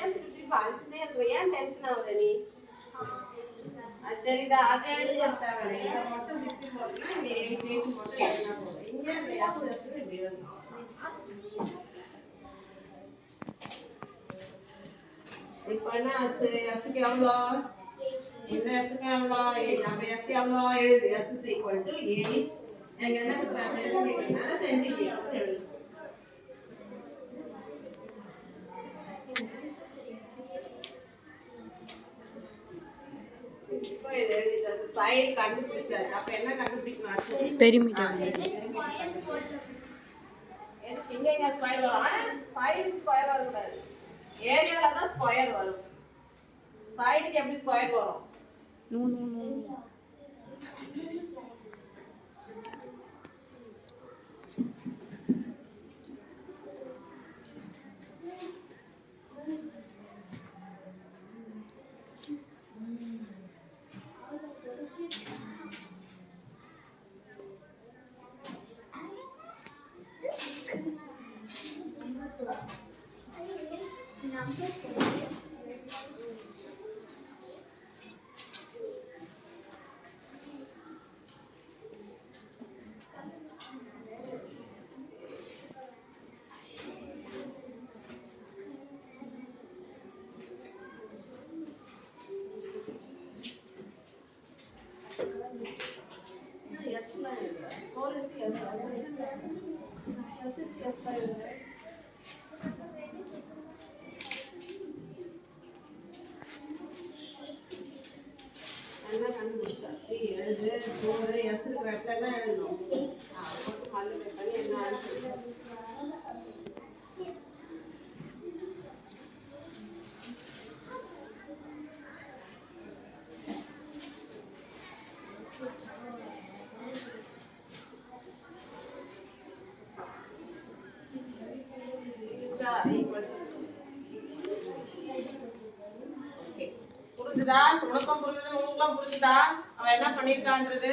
ஏன் திருப்பி அழிச்சுட்டே இருக்கிற? ஏன் டென்ஷன் ஆகுற நீ? அது தெரியுதா? அதை எழுதி வச்சாங்க. இதை மட்டும் திருப்பி போட்டுனா இங்கே 8 மட்டும் எழுதினா போதும். இங்கே அந்த எஸ் இப்படி எழுதணும். இப்போ என்ன ஆச்சு? எஸ்க்கு எவ்வளோ? இந்த எஸ்க்கு எவ்வளோ? நம்ம எஸ் எவ்வளோ எழுது? S is equal to 8. எனக்கு என்ன சென்டிமீட்டர்னால சென்டிமீட்டர் எழுது. சைடு கண்டுபிடிச்சாச்சு. அப்ப என்ன கண்டுபிடிக்கணும்? பெரிமீட்டர். எங்க ஸ்கொயர் வரும்? ஆனா சைடு ஸ்கொயர் வரக்கூடாது. ஏரியால தான் ஸ்கொயர் வரும். சைடுக்கு எப்படி ஸ்கொயர் வரும்? No no no. புரிஞ்சுதா? உனக்கும் புரிஞ்சுது, உங்களுக்குலாம் புரிஞ்சுதா அவன் என்ன பண்ணிருக்கான்றது?